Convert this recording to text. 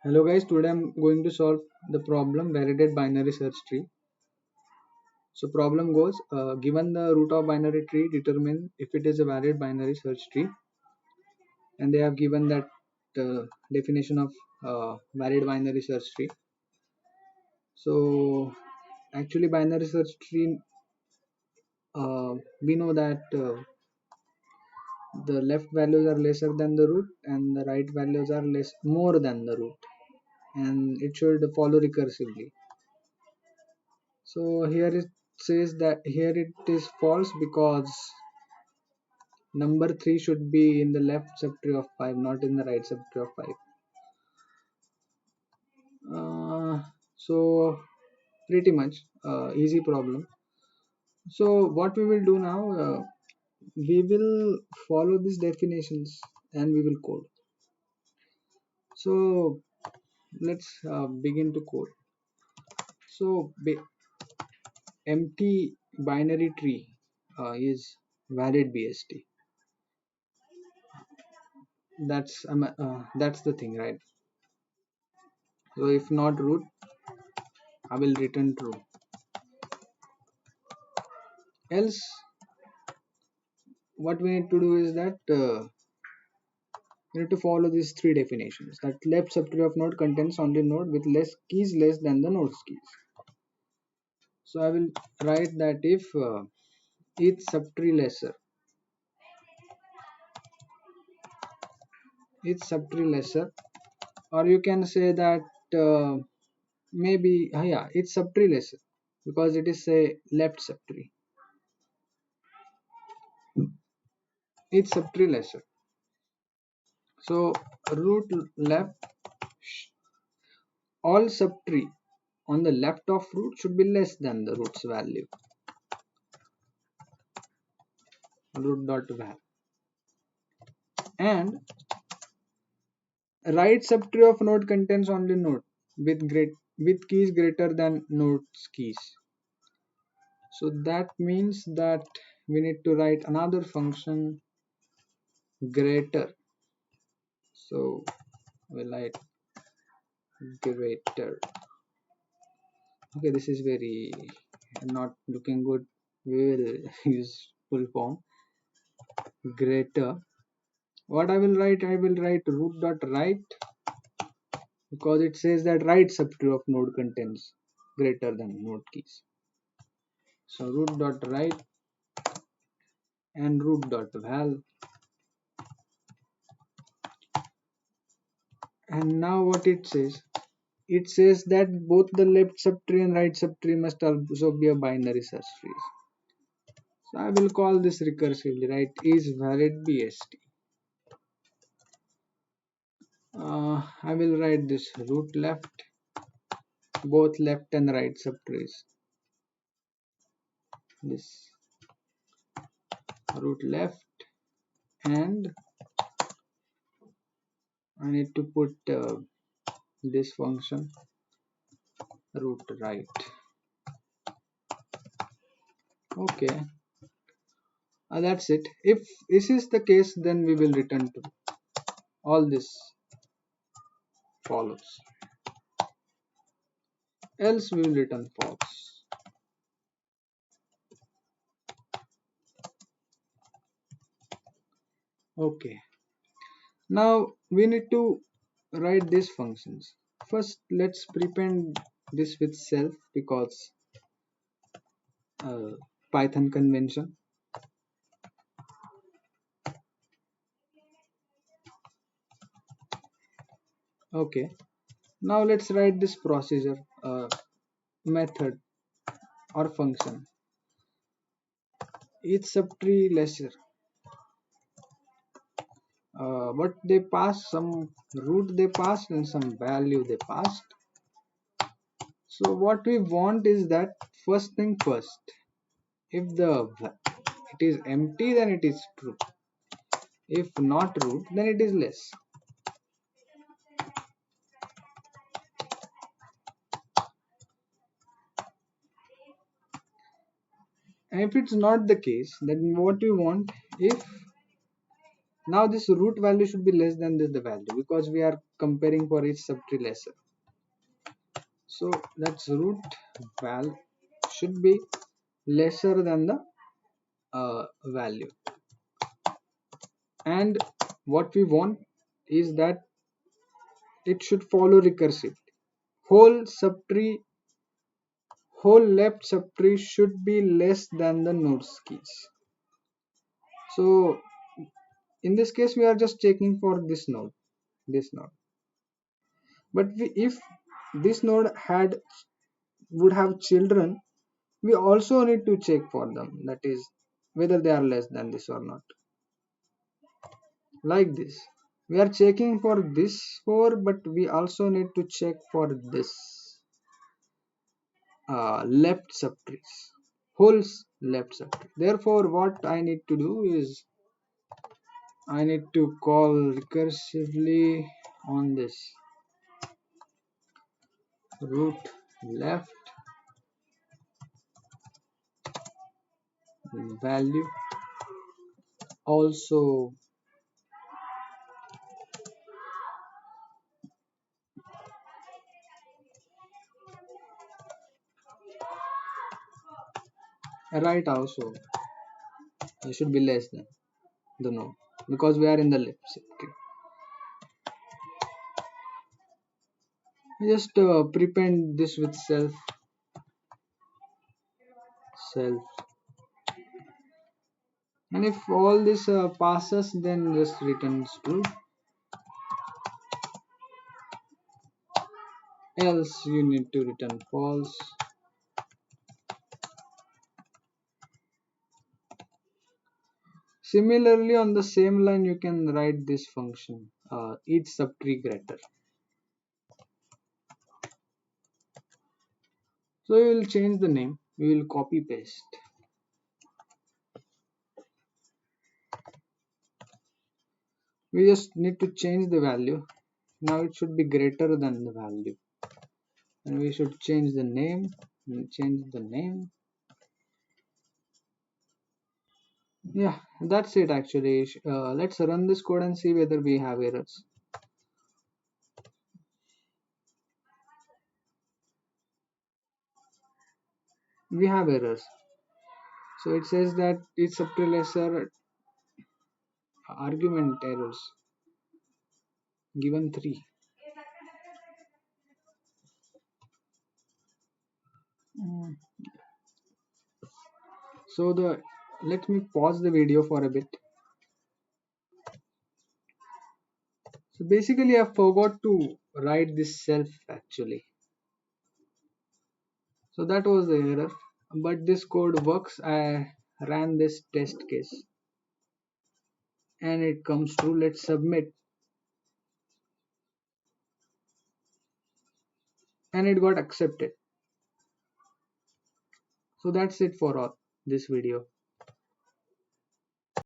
Hello guys, today I'm going to solve the problem validated binary search tree. So problem goes, given the root of binary tree, determine if it is a valid binary search tree, and they have given that definition of valid binary search tree. So actually binary search tree, we know that the left values are lesser than the root and the right values are less more than the root, and it should follow recursively. So here it says that here it is false because number 3 should be in the left subtree of 5, not in the right subtree of 5. So pretty much easy problem. So what we will do now, we will follow these definitions and we will code. So let's begin to code. So empty binary tree is valid BST. That's the thing, right? So if not root, I will return true. Else, what we need to do is that we need to follow these three definitions. That left subtree of node contains only node with less keys less than the node's keys. So I will write that if each subtree lesser, or you can say that maybe yeah, it's subtree lesser because it is a left subtree. It's subtree lesser. So root left, all subtree on the left of root should be less than the root's value. Root dot val, and right subtree of node contains only node with keys greater than node's keys. So that means that we need to write another function greater. So we'll write greater. Okay, this is very not looking good. We will use full form greater. What I will write root dot right, because it says that right subtree of node contains greater than node keys. So root dot right and root dot val, and now what it says, it says that both the left subtree and right subtree must also be a binary search trees. So I will call this recursively, right, is valid BST. I will write this root left, both left and right subtrees, this root left, and I need to put this function root right. Okay, that's it. If this is the case, then we will return to all this follows, else we will return false. Okay, now we need to write these functions. First let's prepend this with self, because Python convention. Okay, now let's write this procedure method or function. Each subtree lesser, but they pass some root, they passed, and some value they passed. So what we want is that first thing first, if it is empty, then it is true. If not root, then it is less. And if it's not the case, then what we want, if Now this root value should be less than the value because we are comparing for each subtree lesser. So that's root val should be lesser than the value, and what we want is that it should follow recursively. Whole subtree, whole left subtree should be less than the nodes keys. So in this case we are just checking for this node, but if this node would have children, we also need to check for them, that is whether they are less than this or not. Like this, we are checking for this 4, but we also need to check for this left subtrees, whole left subtree. Therefore what I need to do is I need to call recursively on this root left value also right also it should be less than the node because we are in the left subtree. Just prepend this with self, and if all this passes, then just returns true, else you need to return false. Similarly, on the same line you can write this function each subtree greater. So we will change the name, we will copy paste. We just need to change the value. Now it should be greater than the value, and we should change the name. Yeah, that's it actually. Let's run this code and see whether we have errors. We have errors. So it says that each subtree lesser argument errors given 3. Mm. So let me pause the video for a bit. So basically I forgot to write this self actually. So that was the error, but this code works. I ran this test case and it comes true. Let's submit, and it got accepted. So that's it for all this video.